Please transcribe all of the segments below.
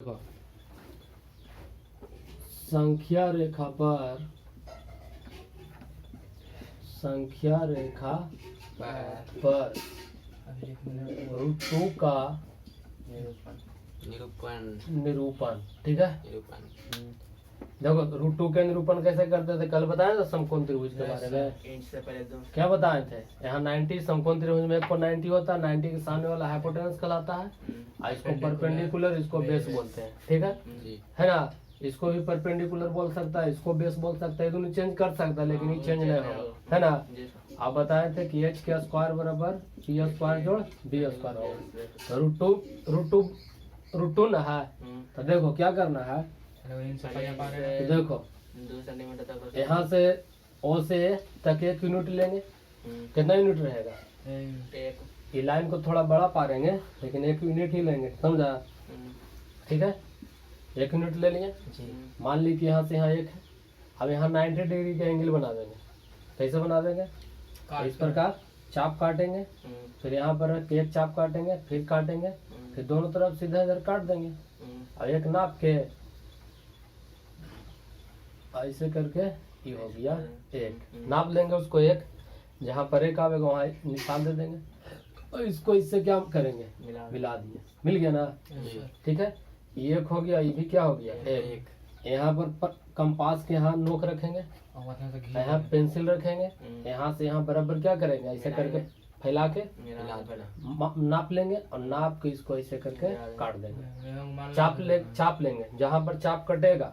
देखो, संख्या रेखा पर रूट टू का निरूपण। ठीक है, देखो रूट टू के निरूपण कैसे करते थे कल बताया था समकोण त्रिभुज के बारे में। क्या बताए थे? यहाँ 90 समकोण त्रिभुज में एक को 90 होता है, 90 के सामने वाला हाइपोटेनस कहलाता है और इसको परपेंडिकुलर, इसको बेस बोलते हैं। ठीक है ना, इसको भी परपेंडिकुलर बोल सकता है, इसको बेस बोल सकता है, दोनों चेंज कर सकता है लेकिन ये चेंज नहीं होगा, है ना। आप बताए थे कि h का स्क्वायर बराबर p स्क्वायर जोड़ b स्क्वायर होगा। रूट टू ना है, तो देखो क्या करना है। तो देखो यहाँ से o से तक 1 यूनिट लेंगे। कितना यूनिट रहेगा? ये लाइन को थोड़ा बड़ा पा लेंगे लेकिन 1 यूनिट ही लेंगे, समझा। ठीक है, 1 यूनिट ले लिए। मान ली कि यहाँ से यहाँ 1 है। अब यहाँ 90 डिग्री का एंगल बना देंगे। कैसे बना देंगे? इस प्रकार चाप काटेंगे, फिर यहाँ पर एक चाप काटेंगे, फिर काटेंगे, फिर दोनों तरफ सीधा इधर काट देंगे और एक नाप के ऐसे करके ये हो गया 1। नाप लेंगे उसको 1, जहाँ पर 1 आवेगा वहाँ निशान दे देंगे और इसको इससे क्या करेंगे? मिला दिए, मिल गया ना। ठीक है, ये 1 हो गया, ये भी क्या हो गया 1। यहाँ पर कंपास के यहाँ नोक रखेंगे, यहाँ पेंसिल रखेंगे, यहाँ से यहाँ बराबर क्या करेंगे? ऐसे करके फैला के नाप लेंगे और नाप के इसको ऐसे करके काट देंगे। चाप लेंगे, जहाँ पर चाप कटेगा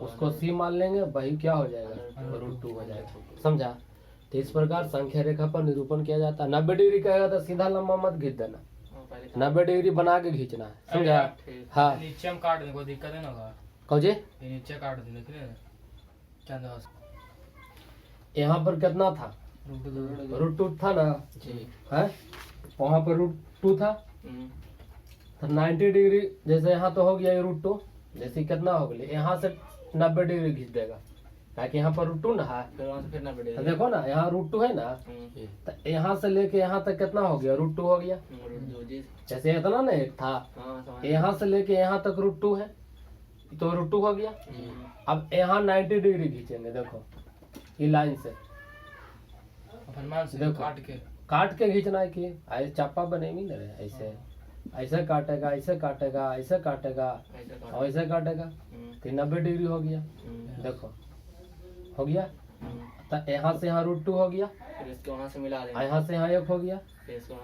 उसको सी मान लेंगे, वही क्या हो जाएगा? रूट टू हो जाएगा, समझा। तो इस प्रकार संख्या रेखा पर निरूपण किया जाता है। 90 डिग्री कहेगा तो सीधा लंबा मत खींच देना, 90 डिग्री बना के खींचना है, समझा। हाँ, नीचे हम काट देंगे, कोई दिक्कत है ना? कहो जी, नीचे काट देंगे क्या? यहाँ पर कितना था? रूट टू था ना, है वहाँ पर रूट टू था। तो 90 डिग्री जैसे यहाँ तो हो गया ये रूट टू, जैसे कितना हो गया यहाँ से 90 डिग्री खींच देगा, ताकि यहाँ पर रूट टू ना है। तो देखो ना, यहाँ रूट टू है ना, तो यहाँ से लेके यहाँ तक कितना हो गया? रूट टू हो गया। जैसे इतना ना एक था, यहाँ से लेके यहाँ तक रूट टू है, तो रूट टू हो गया। अब यहाँ 90 डिग्री खींचेंगे, देखो ये लाइन से देखो काट के खींचना है कि ऐसे चापा बनेगी ना, ऐसे ऐसे काटेगा, ऐसे काटेगा, ऐसे काटेगा और ऐसे काटेगा, तो 90 डिग्री हो गया। देखो हो गया। तो यहाँ से यहाँ रूट टू हो गया, वहाँ से मिला देना, यहाँ से यहाँ 1 हो गया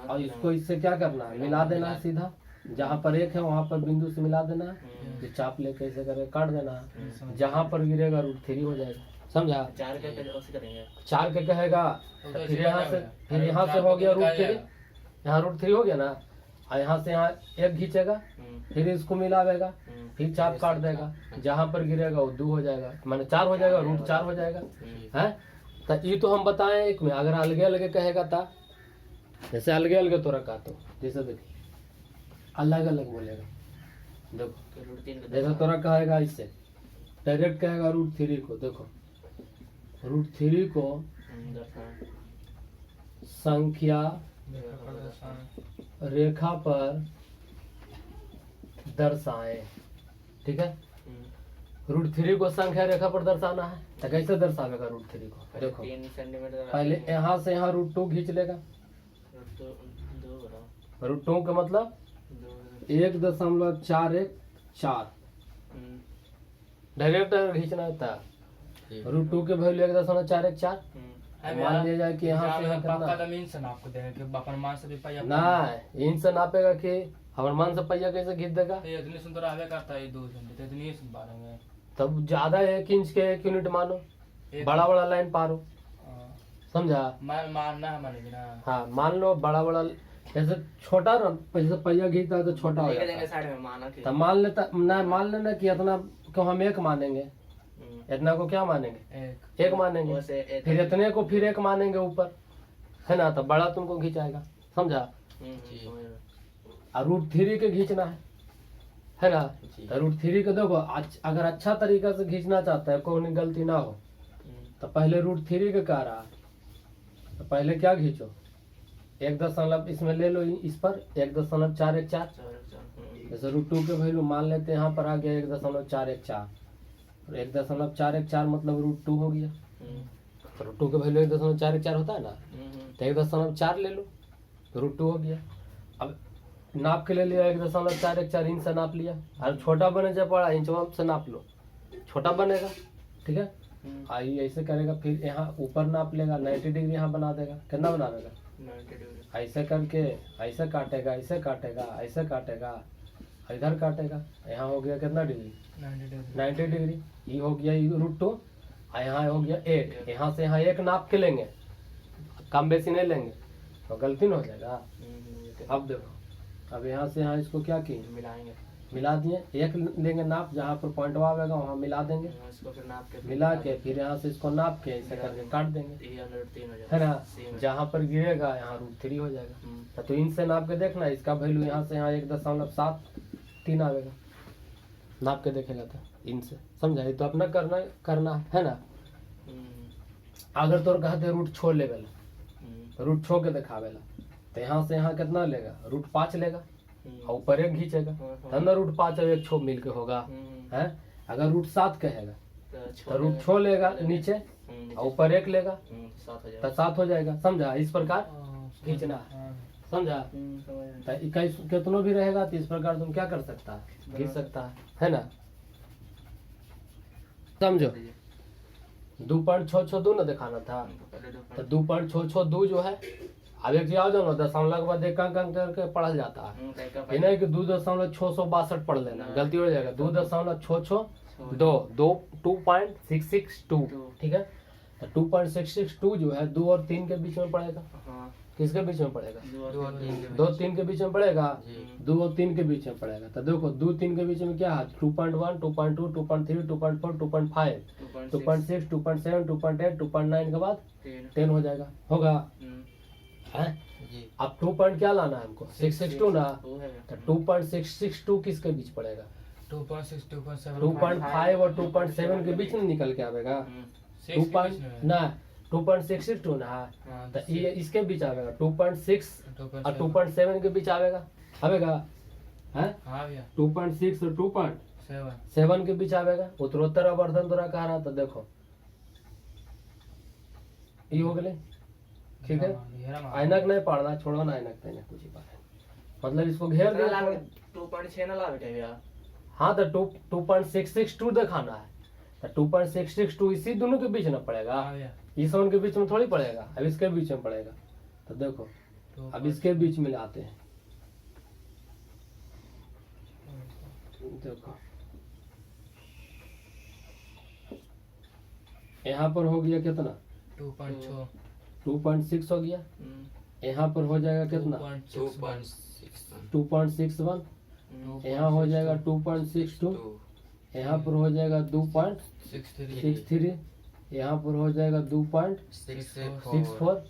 और इसको इससे क्या करना है? मिला देना है सीधा, जहाँ पर 1 है वहाँ पर बिंदु से मिला देना है, फिर चाप लेके ऐसे करके काट देना है। जहाँ पर गिरेगा रूट 3 हो जाएगा, समझा। 4 के करेंगे, 4 के कहेगा तो फिर यहाँ से हो गया रूट 3, यहाँ रूट 3 हो गया ना, और यहाँ से यहाँ 1 खींचेगा, फिर इसको मिलावेगा, फिर चाप काट देगा, जहाँ पर गिरेगा वो 2 हो जाएगा, माने 4 हो जाएगा, रूट 4 हो जाएगा, है। तो ये तो हम बताएं एक में। अगर अलगे अलगे कहेगा था, जैसे अलगे अलगे तो रखा, तो जैसे देखिए अलग अलग बोलेगा, देखो जैसे तोरा कहेगा इससे डायरेक्ट कहेगा रूट 3 को। देखो रूट 3 को संख्या रेखा पर दर्शाएं। ठीक है, रूट 3 को संख्या रेखा पर दर्शाना है, तो कैसे दर्शावेगा रूट 3 को? देखो पहले यहाँ से यहाँ रूट 2 खींच लेगा। रूट 2 का मतलब 1.414 डायरेक्ट खींचना था। रूट 2 के वैल्यू 1.414 मान लिया जाए कि यहाँ से ना इन से नापेगा कि हमारे मान से पहिया कैसे खींच देगा? तब ज्यादा 1 इंच के 1 यूनिट मानो, बड़ा बड़ा लाइन पारो, समझा। हाँ मान लो बड़ा बड़ा, जैसे छोटा जैसे पहिया खींचता है तो छोटा हो जाता है, तो मान लेना कि इतना को हम 1 मानेंगे, इतना को क्या मानेंगे? 1 मानेंगे, फिर इतने को फिर 1 मानेंगे ऊपर, है ना, तो बड़ा तुमको खींचाएगा, समझा। और रूट 3 के खींचना है ना, तो रूट 3 को देखो अगर अच्छा तरीका से खींचना चाहता है, कोई गलती ना हो, तो पहले रूट 3 के कह रहा, तो पहले क्या खींचो? 1 दशमलव इसमें ले लो, इस पर 1.414 जैसे √2 के वैल्यू मान लेते हैं यहाँ पर आ गया 1.414 और 1.414 मतलब √2 हो गया। तो √2 के वैल्यू 1.414 होता है ना, तो 1.4 ले लो तो √2 हो गया। अब नाप के ले लिया 1.414 इंच से नाप लिया, और छोटा बने जब बड़ा इंच से नाप लो, छोटा बनेगा, ठीक है। आई ऐसे करेगा, फिर यहाँ ऊपर नाप लेगा 90 डिग्री यहाँ बना देगा। कितना बना देगा? 90 डिग्री। ऐसे करके ऐसे काटेगा, ऐसे काटेगा, ऐसे काटेगा, इधर काटेगा, यहाँ हो गया कितना डिग्री? 90 डिग्री। ये हो गया √2, और यहाँ हो गया 8। यहाँ से यहाँ 1 नाप के लेंगे, कम बेसी नहीं लेंगे तो गलती न हो जाएगा। अब देखो, अब यहाँ से यहाँ इसको क्या किए, मिलाएंगे, मिला दिए, 1 लेंगे नाप, जहाँ पर पॉइंट आवेगा वहाँ मिला देंगे, इसको फिर नाप के मिला के फिर यहाँ से इसको नाप के ऐसे करके काट देंगे, 3 हो है जाएगा ना। जहाँ पर गिरेगा यहाँ √3 हो जाएगा। तो इनसे नाप के देखना, इसका वैल्यू यहाँ से यहाँ 1.73 आवेगा, नाप के देखेगा तो इनसे, समझा। ये तो अपना करना है ना। अगर तो कहते रूट छोड़ ले रूट छोड़ के दिखावेला, तो यहाँ से यहाँ कितना लेगा? √5 लेगा, और ऊपर 1 खींचेगा, तब ना √5 और 1 छोड़ मिल के होगा, है। अगर √7 कहेगा तो √6 लेगा नीचे, और ऊपर 1 लेगा तो 7 हो जाएगा, समझा। इस प्रकार खींचना है, समझा। तो 21 कितनों भी रहेगा तो इस प्रकार तुम क्या कर सकता है, खींच सकता है ना, समझो। 2.662 ना दिखाना था, तो 2.662 जो है, अब एक जाओ जाओ ना, दशमलव के बाद एक अंक करके पढ़ा जाता है, ये नहीं कि 2.662 पढ़ लेना, गलती हो जाएगा। 2.662 2.662, ठीक है। तो 2.662 जो है 2 और 3 के बीच में पड़ेगा। किसके बीच में पड़ेगा? 2 और 3 के बीच में पड़ेगा, 2 और 3 के बीच में पड़ेगा। तो देखो 2 3 के बीच में क्या है? 2.1 2.2 2.3 2.4 2.5 2.6 2.7 2.8 2.9 के बाद 10 हो जाएगा, होगा, है। अब 2 पॉइंट क्या लाना है हमको? 662 ना, तो 2.662 किसके बीच पड़ेगा? 2.5 और 2.7 के बीच में निकल के आवेगा। 2.662 ना, तो ये इसके बीच आवेगा, 2.6 और 2.7 के बीच आवेगा, है। 2.6 और 2.7 के बीच आवेगा। उत्तरोत्तर आवर्धन द्वारा कह रहा था, देखो ये हो गए, ठीक है। ऐनक नहीं पढ़ना, छोड़ो ना ऐनक तैनक कुछ ही पाए, मतलब इसको घेर दिया। 2.6 ना लावे क्या? हाँ, तो 2.662 दिखाना है, तो 2.662 इसी दोनों के बीच ना पड़ेगा, इस वन के बीच में थोड़ी पड़ेगा, अब इसके बीच में पड़ेगा। तो देखो अब इसके बीच में लाते हैं, देखो यहाँ पर हो गया कितना? 2.6 हो गया। यहाँ पर हो जाएगा कितना? 2.61। यहाँ हो जाएगा 2.62। यहाँ पर हो जाएगा 2.63। यहाँ पर हो जाएगा 2.64।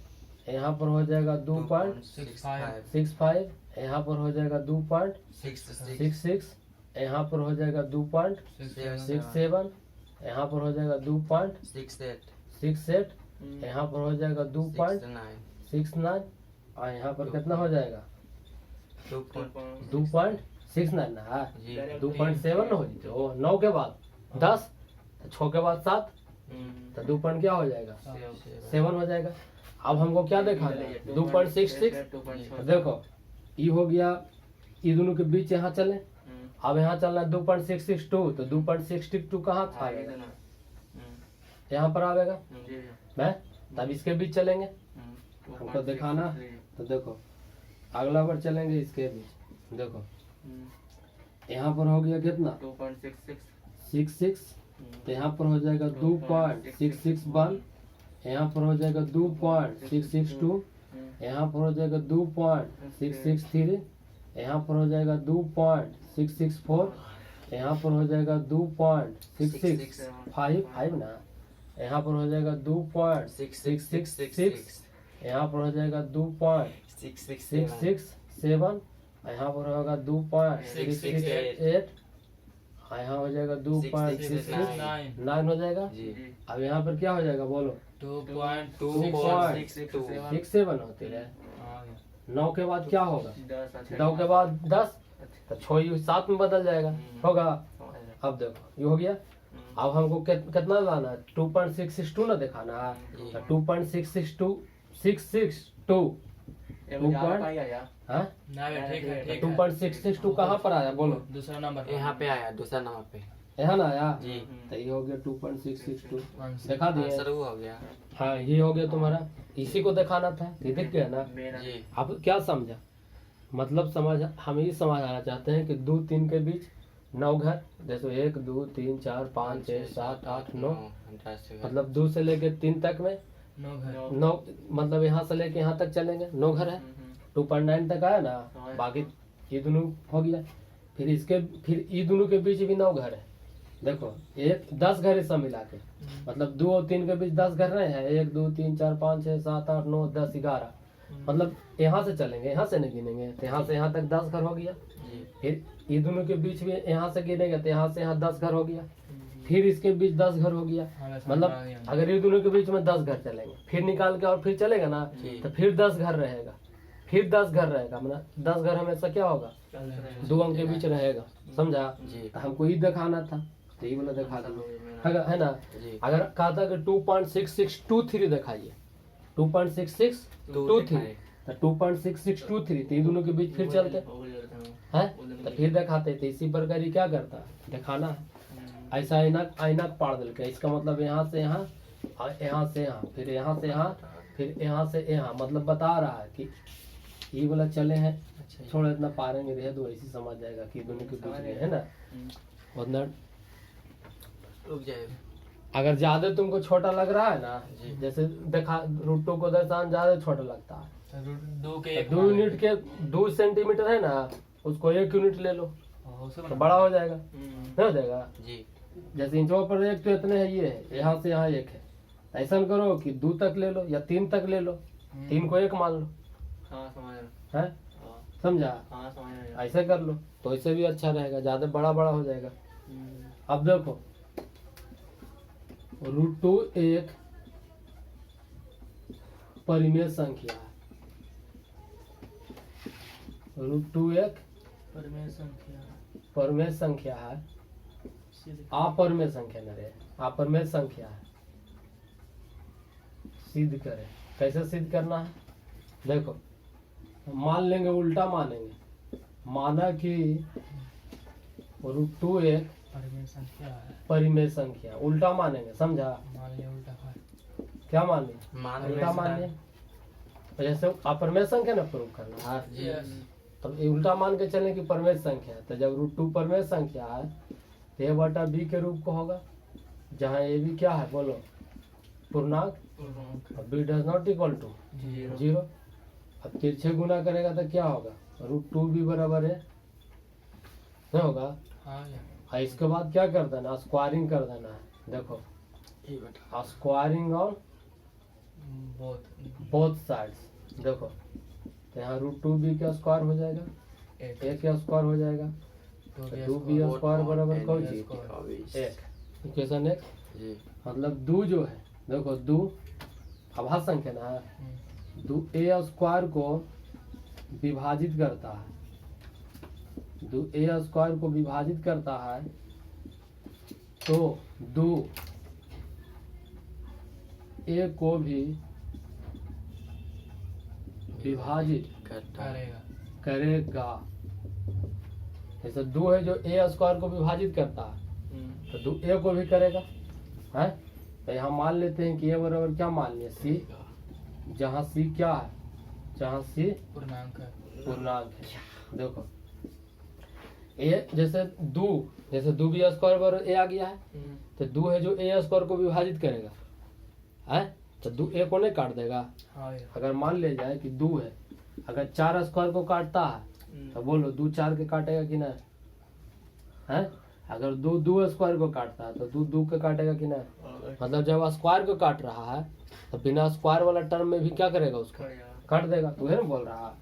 यहाँ पर हो जाएगा 2.65। यहाँ पर हो जाएगा 2.66। यहाँ पर हो जाएगा 2.67। यहाँ पर हो जाएगा 2.68। यहाँ पर हो जाएगा 2.69। और यहाँ पर कितना हो जाएगा? 2.69 ना, 2.7 हो जाए, 9 के बाद 10, 6 के बाद 7, तो 2 पॉइंट क्या हो जाएगा? 7 हो जाएगा। अब हमको क्या देखा है? 2.66। देखो ये हो गया, ये दोनों के बीच यहाँ चले, अब यहाँ चलना 2.662, तो 2.62 कहाँ था? यहाँ पर आवेगा, मैं तब इसके बीच चलेंगे, हमको दिखाना। तो देखो अगला बार चलेंगे इसके बीच, देखो यहाँ पर हो गया कितना? 2.66। तो यहाँ पर हो जाएगा 2.661। यहाँ पर हो जाएगा 2.662। यहाँ पर हो जाएगा 2.663। यहाँ पर हो जाएगा 2.664। यहाँ पर हो जाएगा 2.665 ना, यहाँ पर हो जाएगा 2.666। यहाँ पर हो जाएगा 2.667। यहाँ पर होगा 2.668। यहाँ हो जाएगा 2.669 हो जाएगा। अब यहाँ पर क्या हो जाएगा बोलो? 2.67 होती है। 9 के बाद क्या होगा? 9 के बाद 10, तो 6 ये 7 में बदल जाएगा, होगा। समझ गया। अब देखो ये हो गया। अब हमको कितना लाना है, 2.662 ना दिखाना है, तो 2.662 ये मुझे आ पाई आया। हाँ ना बे, ठीक है, ठीक है। 2.662 कहाँ पर आया बोलो, दूसरा नंबर यहाँ पे आया दूसरा नंबर पे। यहाँ ना आया, जी तो ये हो गया 2.662 आंसर। दिखा दिए। आंसर वो हो गया। हाँ ये हो गया तुम्हारा, इसी को दिखाना था, ये दिख गया ना। मेरा जी अब क्या समझा, मतलब समझ हम ये समझाना चाहते हैं कि 2 3 के बीच 9 घर, जैसे 1 2 3 4 5 6 7 8 9, मतलब 2 से लेके 3 तक में 9 घर। 9, मतलब यहाँ से लेके यहाँ तक चलेंगे 9 घर है। 2.9 तक आया ना, बाकी ये दोनों हो गया। फिर ये दोनों के बीच भी 9 घर है। देखो एक 10 घर है सब मिला के, मतलब 2 और 3 के बीच 10 घर नहीं है, 1 2 3 4 5 6 7 8 9 10 11, मतलब यहाँ से चलेंगे, यहाँ से नहीं गिनेंगे, तो यहाँ से यहाँ तक 10 घर हो गया। फिर ये दोनों के बीच भी यहाँ से गिनेंगे तो यहाँ से यहाँ 10 घर हो गया, फिर इसके बीच 10 घर हो गया। हाँ, मतलब समझ आ गया। अगर ये दोनों के बीच में 10 घर चलेंगे, फिर निकाल के और फिर चलेगा ना, जी। तो फिर 10 घर रहेगा, फिर 10 घर रहेगा, मतलब 10 घर हमेशा क्या होगा, 2 अंक के बीच रहेगा, समझा। जी तो हमको ये दिखाना था, तो ये वाला दिखा दिया, है ना। जी अगर कहा था कि 2.6623 दिखाइए, 2.6623, तो 2.6623, तो ये दोनों के बीच फिर चलते हैं, तो फिर दिखाते। तो इसी प्रकार ये क्या करता है, दिखाना है। ऐसा आईना पाड़ दिल के, इसका मतलब यहाँ से यहाँ और यहाँ से यहाँ, फिर यहाँ से यहाँ, फिर यहाँ से यहाँ, मतलब बता रहा है कि ये वाला चले हैं। छोड़ इतना पारेंगे रहे तो ऐसी समझ जाएगा कि दोनों के बीच में है ना। वरना रुक जाएगा। अगर ज्यादा तुमको छोटा लग रहा है ना, जी। जैसे देखा रूटो को दर्शान ज्यादा छोटा लगता है, दो के एक 2 यूनिट के 2 सेंटीमीटर है ना, उसको 1 यूनिट ले लो तो बड़ा हो जाएगा, नहीं हो जाएगा। जी जैसे इंचों पर 1 तो इतने है, ये है, यहाँ से यहाँ 1 है, ऐसा करो कि 2 तक ले लो या 3 तक ले लो, 3 को 1 मान लो, हाँ समझ रहा। है समझा। हाँ समझ रहा। ऐसे कर लो तो इससे भी अच्छा रहेगा, ज्यादा बड़ा हो जाएगा। अब देखो √2 एक परिमेय संख्या है, √2 एक परिमेय संख्या है, अपरिमेय संख्या न रहे, अपरिमेय संख्या है। सिद्ध करें, कैसे सिद्ध करना है, देखो मान लेंगे, उल्टा मानेंगे, माना कि √2 एक परिमेय संख्या है। परिमेय संख्या, उल्टा मानेंगे, समझा। मान लिया उल्टा है। क्या मान लिया, मान उल्टा मान लिया। तो जैसे अपरिमेय संख्या ना प्रूव करना है, जी तब ये उल्टा मान के चलें कि परिमेय संख्या है। तो जब √2 परिमेय संख्या है तो a बटा b के रूप का होगा, जहाँ a b क्या है बोलो, पूर्णांक, और b does not equal to 0। अब तिरछे गुना करेगा तो क्या होगा, √2b बराबर है, नहीं होगा। हाँ या। और इसके बाद क्या कर देना, स्क्वायरिंग कर देना है। देखो ये बता। स्क्वायरिंग ऑन बहुत बोथ साइड्स, देखो तो यहाँ √2b का स्क्वायर हो जाएगा, एक a का स्क्वायर हो जाएगा, दो तो के 2b स्क्वायर बराबर कौन B चीज, स्क्वायर। 1 इक्वेशन 1। जी मतलब 2 जो है, देखो 2 अभाज्य संख्या ना है, 2a स्क्वायर को विभाजित करता है, 2a स्क्वायर को विभाजित करता है, तो 2a को भी विभाजित करता है। करेगा। करेगा। जैसे 2 है जो a स्क्वायर को विभाजित करता है, तो 2a को भी करेगा, है। तो यहाँ मान लेते हैं कि a बराबर क्या मान लिया, c, जहाँ c क्या है, जहाँ c पूर्णांक है। पूर्णांक है। देखो a जैसे 2b स्क्वायर बराबर a आ गया है, तो 2 है जो a स्क्वायर को विभाजित करेगा, है, तो 2a को नहीं काट देगा। हाँ या। अगर मान ले जाए कि 2 है, अगर 4 स्क्वायर को काटता है तो बोलो 2 4 के काटेगा कि नहीं, है। अगर 2 स्क्वायर को काटता है तो 2 के काटेगा कि नहीं। मतलब जब स्क्वायर को काट रहा है तो बिना स्क्वायर वाला टर्म में भी क्या करेगा, उसको काट देगा। तो है ना बोल रहा है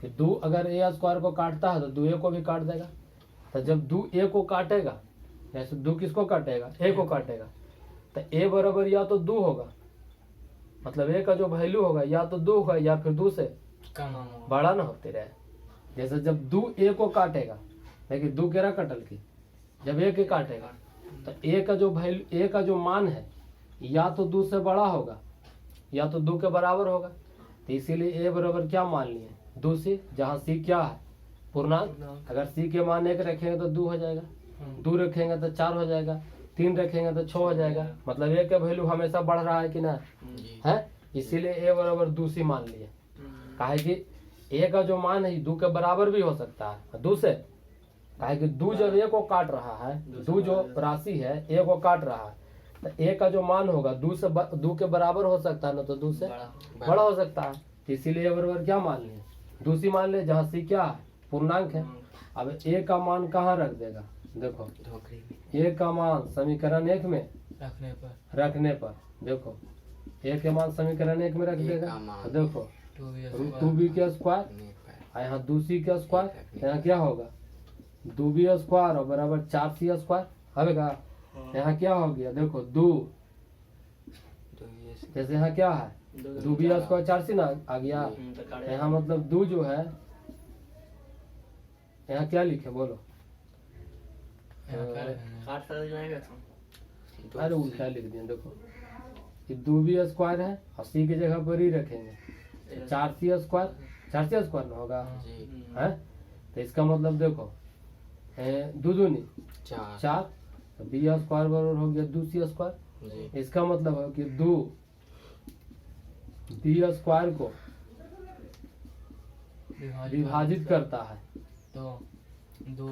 कि 2 अगर a स्क्वायर को काटता है तो 2a को भी काट देगा। तो जब 2a को काटेगा, जैसे 2 किसको काटेगा, a को काटेगा, तो a बराबर या तो 2 होगा, मतलब a का जो वैल्यू होगा या तो 2 होगा या फिर 2 से कम बड़ा ना होते रहे, जैसे जब दू ए को काटेगा, लेकिन दू केरा कटल की, जब ए के काटेगा तो ए का जो वैल्यू, ए का जो मान है या तो दू से बड़ा होगा या तो दू के बराबर होगा। तो इसीलिए ए बराबर क्या मान लिए, दू सी, जहाँ सी क्या है पूर्णांक। अगर सी के मान 1 रखेंगे तो 2 हो जाएगा, 2 रखेंगे तो 4 हो जाएगा, 3 रखेंगे तो 6 हो जाएगा। मतलब ए का वैल्यू हमेशा बढ़ रहा है कि ना है, इसीलिए ए बराबर 2 सी मान लिए। काहे कि ए का जो मान है 2 के बराबर भी हो सकता है 2 से, काहे कि 2 जब ए को काट रहा है, 2 जो राशि है ए को काट रहा है, तो ए का जो मान होगा 2 के बराबर हो सकता है ना, तो 2 से बड़ा हो सकता है। इसीलिए ए बराबर क्या मान लिए, 2 सी मान ले, जहाँ सी क्या है पूर्णांक है। अब ए का मान कहाँ रख देगा, देखो ए का मान समीकरण 1 में रखने पर देखो ए के मान समीकरण 1 में रख देगा, तो देखो 2b का स्क्वायर, यहाँ 2c का स्क्वायर, यहाँ क्या होगा 2b स्क्वायर और बराबर 4c स्क्वायर होगा। यहाँ क्या हो गया देखो 2, जैसे यहाँ क्या है 2b स्क्वायर 4c ना आ गया। यहाँ मतलब 2 जो है, यहाँ क्या लिखे बोलो, अरे उल्टा लिख दिया। देखो कि 2b स्क्वायर है और c की जगह पर ही रखेंगे, 4c स्क्वायर, 4c स्क्वायर ना होगा है। तो इसका मतलब देखो 2 दूनी 4, तो b स्क्वायर बराबर हो गया 2c स्क्वायर। इसका मतलब है कि 2 b स्क्वायर को विभाजित करता है, तो 2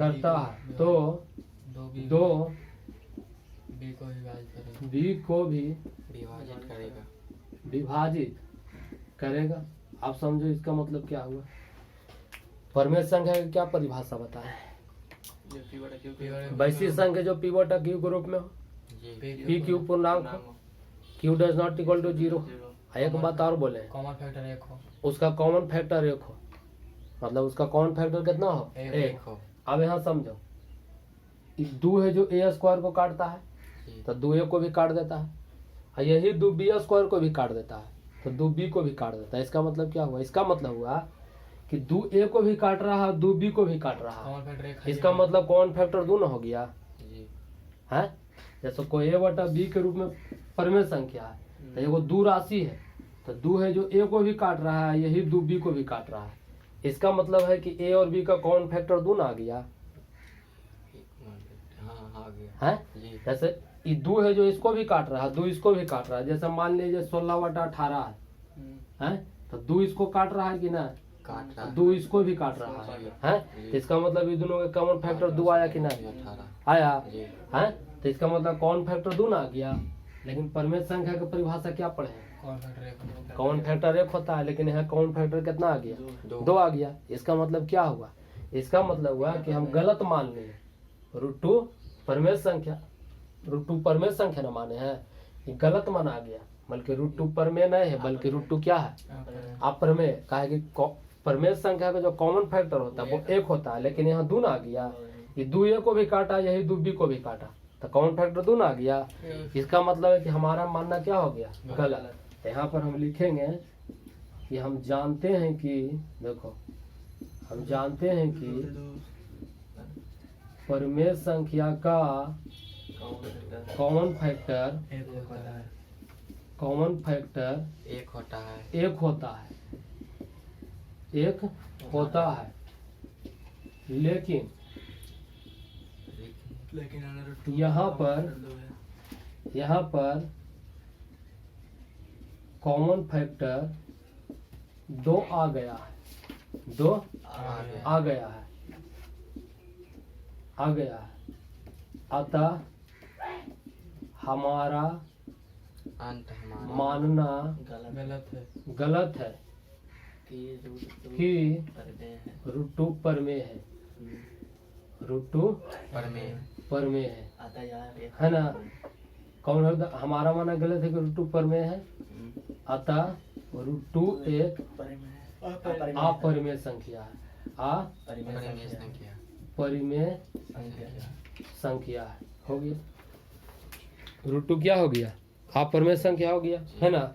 b को भी विभाजित करेगा। आप समझो इसका मतलब क्या हुआ। परमेय संख्या की क्या परिभाषा बताएं, वैसी संख्या जो पी बटा क्यू के रूप में हो, पी क्यू पूर्णांक हो, Q does not equal to 0। एक बात और बोले, कॉमन फैक्टर 1 हो, उसका कॉमन फैक्टर 1 हो, मतलब उसका कॉमन फैक्टर कितना हो 1 हो। अब यहाँ समझो 2 है जो ए स्क्वायर को काटता है, तो 2a को भी काट देता है, और यही 2b स्क्वायर को भी काट देता है, तो 2b को भी काट देता है। इसका मतलब क्या हुआ, इसका मतलब हुआ कि 2a को भी काट रहा है, 2b को भी काट रहा है। इसका मतलब कॉमन फैक्टर 2 ना हो गया है। जैसे कोई a बटा b के रूप में परमेय संख्या है, तो एगो 2 राशि है, तो 2 है जो a को भी काट रहा है, यही 2b को भी काट रहा है। इसका मतलब है कि a और b का कॉमन फैक्टर 2 ना आ गया है। जैसे ये 2 है जो इसको भी काट रहा है, 2 इसको भी काट रहा है। जैसे मान लीजिए 16 बटा 18 है, तो 2 इसको काट रहा है कि ना, 2 इसको भी काट रहा है। तो इसका मतलब ये दोनों का कॉमन फैक्टर 2 आया कि नहीं आया है। तो इसका मतलब कॉमन फैक्टर 2 ना आ गया। लेकिन परमेय संख्या की परिभाषा क्या पढ़े, कॉमन फैक्टर 1 होता है, लेकिन यहाँ कॉमन फैक्टर कितना आ गया 2 आ गया। इसका मतलब क्या हुआ, इसका मतलब हुआ कि हम गलत मान लिए, √2 परमेय संख्या, √2 परमेय संख्या न माने हैं, ये गलत माना गया। बल्कि √2 परमेय नहीं है, बल्कि √2 क्या है अप्रमेय। काहे कि परमेय संख्या का जो कॉमन फैक्टर होता है वो 1 होता है, लेकिन यहाँ 2 ना आ गया। ये 2a को भी काटा, यही 2b को भी काटा, तो कॉमन फैक्टर 2 ना आ गया। इसका मतलब है कि हमारा मानना क्या हो गया गलत। यहाँ पर हम लिखेंगे कि हम जानते हैं कि, देखो हम जानते हैं कि परमेय संख्या का कॉमन फैक्टर 1 होता है, 1 होता है, लेकिन यहाँ पर कॉमन फैक्टर 2 आ गया है, 2 आ गया है। अतः हमारा मानना गलत है कि √2 परमेय है, √2 परमेय है ना। कौन है, हमारा मानना गलत है कि √2 परमेय है, अतः √2 एक अपरिमेय संख्या है, अपरिमेय संख्या है। हो गया, √2 क्या हो गया, अपरिमेय संख्या हो गया, है ना।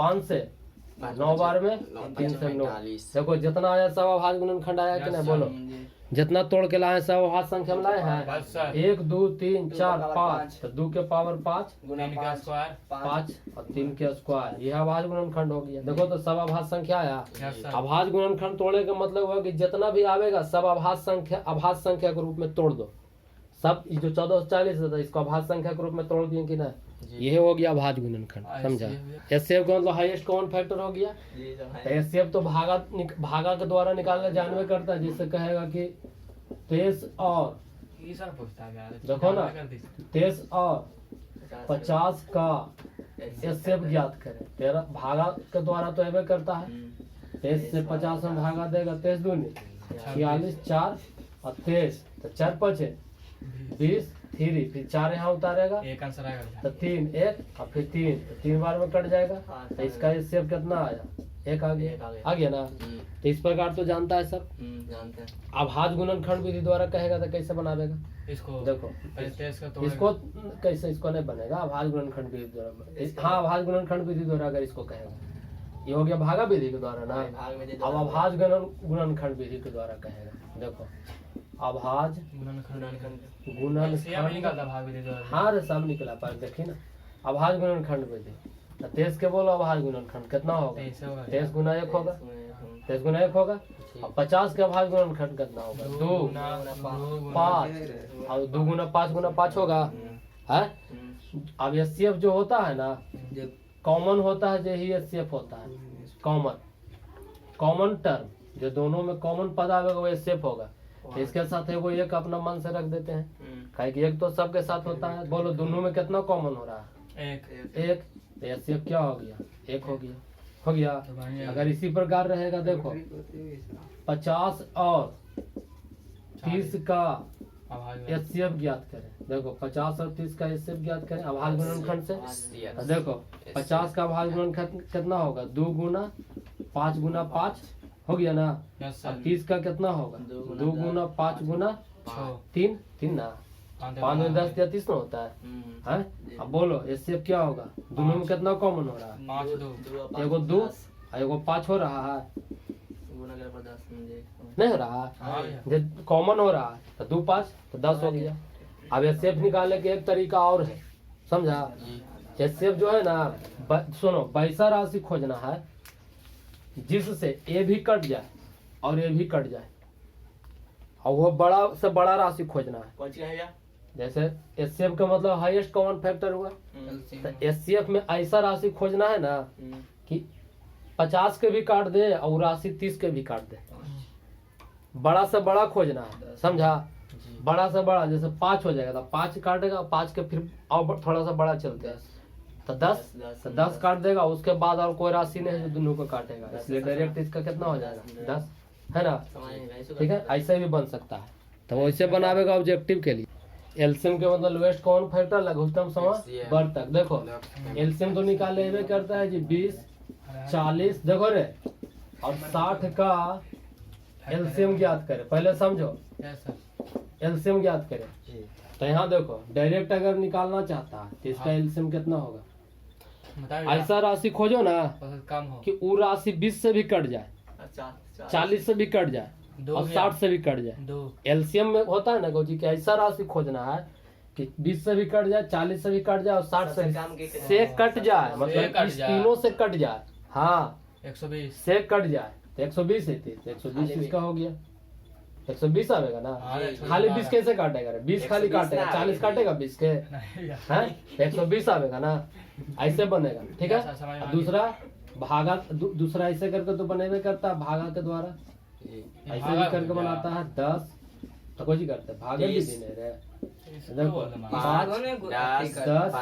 5 से 9 बार में 3 से 9। देखो जितना आया सब अभाज्य गुणनखंड आया कि नहीं बोलो, जितना तोड़ के लाए सब अभाज्य संख्या में लाए हैं। बस सर 1 2 3 4 5 तो 2 के पावर 5 3 का स्क्वायर 5 और 3 के स्क्वायर, यह अभाज्य गुणनखंड हो गया। देखो तो सब अभाज्य संख्या आया। यस सर अभाज्य गुणनखंड तोड़ने का मतलब हुआ कि जितना भी आवेगा सब अभाज्य संख्या के रूप में तोड़ दो। सब ये जो 1440 था इसको अभाज्य संख्या के रूप में तोड़ दिए कि ना, यह हो गया अभाज्य गुणनखंड। समझा? एचसीएफ का मतलब हाईएस्ट कॉमन फैक्टर हो गया। तो एचसीएफ तो भागा के द्वारा निकालना जानवे करता है, जिससे कहेगा कि 23 और ये सर पूछता है यार, देखो ना 23 और 50 का एचसीएफ ज्ञात करें। तेरा भागा के द्वारा तो एवे करता है। 23 से 50 में भागा देगा 23 दूनी 46 4 और 23 तो 4 5 20 3 फिर 4 यहाँ उतारेगा एक आंसर आएगा। तो 3 1 और फिर 3 तो 3 बार में कट जाएगा। तो इसका एचसीएफ कितना आया? 1 आ गया ना। तो इस प्रकार तो जानता है सब। जानते हैं। अभाज्य गुणनखंड विधि द्वारा कहेगा तो कैसे बनावेगा? इसको देखो पहले 23 का तोड़ेगा। इसको कैसे, इसको नहीं बनेगा अभाज्य गुणनखंड विधि द्वारा। हाँ अभाज्य गुणनखंड विधि द्वारा अगर इसको कहेगा, ये हो गया भागा विधि के द्वारा ना। अब अभाज्य गुणनखंड विधि के द्वारा कहेगा। देखो अभाज्य गुणनखंड निकालता भाग विधि द्वारा। हाँ रे सब निकला पर देखिए ना अभाज्य गुणनखंड विधि। 23 के बोलो अभाज्य गुणनखंड कितना होगा? 23 गुना 1 होगा। 23 गुना 1 होगा। और 50 के अभाज्य गुणनखंड कितना होगा? 2 5 और 2 गुना 5 होगा है। अब एचसीएफ जो होता है ना कॉमन होता है, यही एचसीएफ होता है। कॉमन टर्म जो दोनों में कॉमन पद आएगा वो एचसीएफ होगा। तो इसके साथ एगो 1 अपना मन से रख देते हैं, काहे कि 1 तो सबके साथ होता है। बोलो दोनों में कितना कॉमन हो रहा है? 1। तो एचसीएफ क्या हो गया? 1 हो गया। अगर इसी प्रकार रहेगा देखो 50 और 30 का एचसीएफ ज्ञात करें। देखो 50 और 30 का एचसीएफ ज्ञात करें अभाज्य गुणनखंड से। तो देखो 50 का अभाज्य गुणनखंड कितना होगा? 2 गुना 5 गुना 5 हो गया ना। अब 30 का कितना होगा? 2 गुना 5 गुना 3 ना। 5 में 10 या 30 में होता है। अब बोलो एचसीएफ क्या होगा? दोनों में कितना कॉमन हो रहा है? एगो 2 और एगो 5 हो रहा है, नहीं हो रहा है। कॉमन हो रहा है तो 2 5 तो 10 हो गया। अब एचसीएफ निकालने के एक तरीका और है, समझा? एचसीएफ जो है ना सुनो, वैसा राशि खोजना है जिससे ए भी कट जाए और ए भी कट जाए, और वो बड़ा से बड़ा राशि खोजना है। जैसे एचसीएफ का मतलब हाईएस्ट कॉमन फैक्टर हुआ। तो एचसीएफ में ऐसा राशि खोजना है ना कि 50 के भी काट दे और राशि 30 के भी काट दे। बड़ा से बड़ा खोजना है, समझा? बड़ा से बड़ा जैसे 5 हो जाएगा तो 5 काटेगा, 5 के फिर और थोड़ा सा बड़ा चलते हैं तो 10 काट देगा। उसके बाद और कोई राशि नहीं है जो दोनों को काटेगा, इसलिए डायरेक्ट इसका कितना हो जाएगा? 10 है ना। ठीक है, ऐसे भी बन सकता है। तो वैसे बनावेगा ऑब्जेक्टिव के लिए। एलसीएम के मतलब लोएस्ट कॉमन फैक्टर लघुत्तम समवर्तक। देखो एलसीएम तो निकाले करता है जी 20 40 देखो रे और 60 का एलसीएम ज्ञात करे। पहले समझो एलसीएम ज्ञात करे। तो यहाँ देखो डायरेक्ट अगर निकालना चाहता है तो इसका एलसीएम कितना होगा? ऐसा राशि खोजो ना कम हो कि वो राशि 20 से भी कट जाए, 40 से भी कट जाए और 60 से भी कट जाए। एलसीएम में होता है ना गौ जी कि ऐसा राशि खोजना है कि 20 से भी कट जाए, 40 से भी कट जाए और 60 से कट जाए, मतलब इस तीनों से कट जाए। हाँ 120 से कट जाए तो 120 है। तो 120 इसका हो गया। 120 आवेगा ना। खाली 20 कैसे काटेगा रे? 20 खाली काटेगा, 40 काटेगा 20 के हैं, 120 आवेगा ना। ऐसे बनेगा। ठीक है। दूसरा भागा, दूसरा ऐसे करके तो बनेगा करता है भागा के द्वारा, ऐसे भी करके बनाता है 10 तो कुछ करते हैं भागा भी देने रे। देखो 5 10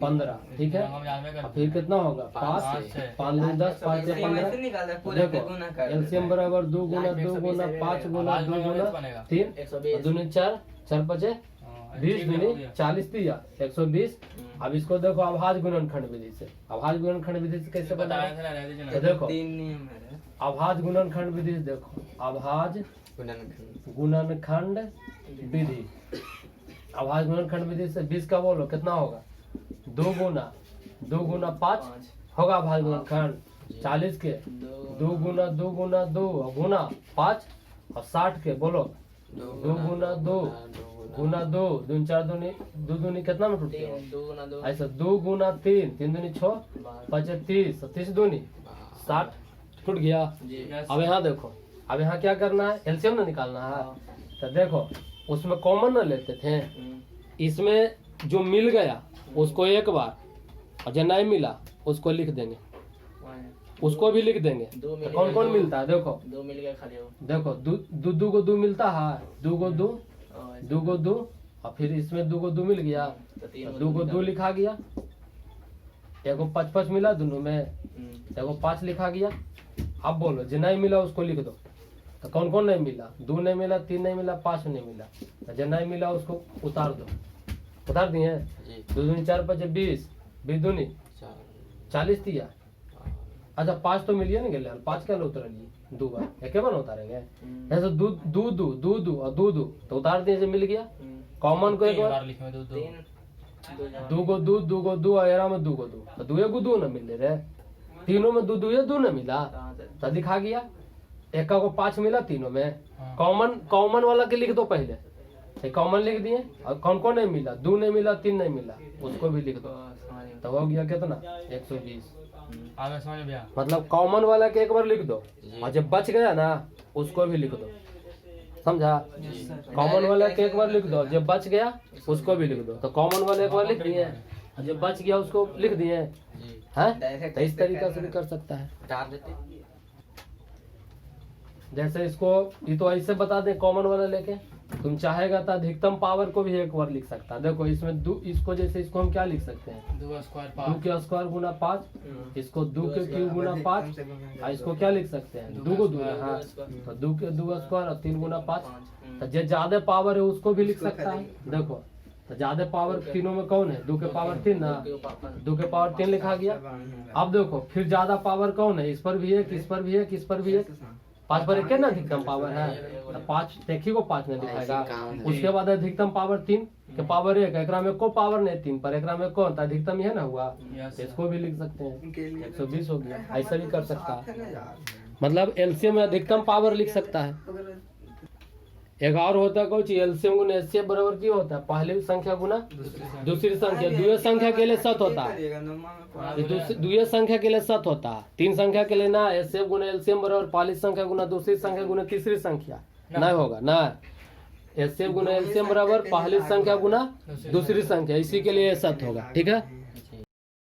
15 ठीक है। फिर कितना होगा? 5 5 10 5 से 15। देखो एलसीएम बराबर 2 गुना 2 गुना 5 गुना 2 गुना 3 2 4 4 5 20 दूनी 40 दिया 120। अब इसको देखो अभाज्य गुणनखंड विधि से। अभाज्य गुणनखंड विधि से कैसे बनाया? तो देखो अभाज्य गुणनखंड विधि से देखो अभाज्य गुणनखंड विधि। अभाज्य गुणनखंड विधि से 20 का बोलो कितना होगा? 2 गुना 5 होगा अभाज्य गुणनखंड। 40 के 2 गुना 2 गुना 2 और गुना 5 और 60 के बोलो 2 गुना 2 गुना 2 दूनी 4 दूनी 2 दूनी कितना में टूटते हो? 2 गुना 2 ऐसा 2 गुना 3 3 दूनी 6 5 30 30 दूनी 60 टूट गया। जी अब यहाँ देखो, अब यहाँ क्या करना है, एलसीएम ना निकालना है। तो देखो उसमें कॉमन ना लेते थे, इसमें जो मिल गया उसको एक बार और जो नहीं मिला उसको लिख देंगे, उसको भी लिख देंगे। दो मिल तो कौन कौन मिलता है देखो, 2 मिल गया खाली हो देखो 2 को 2 मिलता है, 2 को 2 2 को 2 और फिर इसमें 2 को 2 मिल गया तो 3 2 को 2 लिखा गया, एगो 5 मिला दोनों में, एगो 5 लिखा गया। अब बोलो जो नहीं मिला उसको लिख दो। तो कौन कौन नहीं मिला, 2 नहीं मिला, 3 नहीं मिला, 5 नहीं मिला। तो जो नहीं मिला उसको उतार दो, उतार दिए। जी 2 दूनी 4 5 20 20 दूनी 40 दिया। अच्छा 5 तो मिलिए नहीं गया, 5 क्या उतर लिए 2 बार एक बार उतारेंगे ऐसे 2 2 2 2 2 और 2 2 तो उतार दिए, जो मिल गया। कॉमन को एक तीन बार बार लिखे हुए 2 2 2 को 2 2 को 2 एरा में 2 को 2 तो 2 को 2 न मिल रहे, तीनों में 2 2 2 न मिला तो दिखा गया। एक को 5 मिला तीनों में, हाँ। कॉमन वाला के लिख दो पहले, कॉमन लिख दिए। और कौन कौन नहीं मिला, 2 नहीं मिला, 3 नहीं मिला, उसको भी लिख दो। तो हो गया कितना 120। आगे समझ में आया। मतलब कॉमन वाला के एक बार लिख दो और जब बच गया ना उसको भी लिख दो, समझा। कॉमन वाला के एक बार लिख दो, जब बच गया उसको भी लिख दो। तो कॉमन वाला एक बार लिख दिए और जब बच गया उसको लिख दिए हैं। तो इस तरीका से भी कर सकता है। डाल देते जैसे इसको ये तो ऐसे बता दे, कॉमन वाला लेके तुम चाहेगा तो अधिकतम पावर को भी एक बार लिख सकता है। देखो इसमें 2, इसको जैसे इसको हम क्या लिख सकते हैं, 2 स्क्वायर 2 के स्क्वायर गुना 5, इसको 2 के क्यूब गुना 5 और इसको क्या लिख सकते हैं 2 को 2। हाँ तो 2 के 2 स्क्वायर और 3 गुना 5। तो जो ज्यादा पावर है उसको भी लिख सकता है। देखो तो ज्यादा पावर तीनों में कौन है, 2 के पावर 3 ना, 2 के पावर 3 लिखा गया। अब देखो फिर ज्यादा पावर कौन है, इस पर भी है, किस पर भी है, किस पर भी है। 5 पर एक ना अधिकतम पावर है, तो 5 देखी को 5 नहीं दिखाएगा। उसके बाद अधिकतम पावर 3 के पावर 1, एकरा में को पावर नहीं 3 पर, एकरा में कौन था अधिकतम है ना हुआ, तो इसको भी लिख सकते हैं 120 हो गया। ऐसा भी कर सकता है, मतलब एलसीएम में अधिकतम पावर लिख सकता है। एक और होता है कुछ एलसीएम गुना एचसीएफ बराबर क्या होता है, पहली संख्या गुना दूसरी संख्या, द्वितीय संख्या के लिए 7 होता है, द्वितीय संख्या के लिए 7 होता है, 3 संख्या के लिए ना एचसीएफ गुना एलसीएम बराबर पहली संख्या गुना दूसरी संख्या गुना तीसरी संख्या नहीं होगा ना। एचसीएफ गुना एलसीएम बराबर पहली संख्या गुना दूसरी संख्या, इसी के लिए 7 होगा। ठीक है।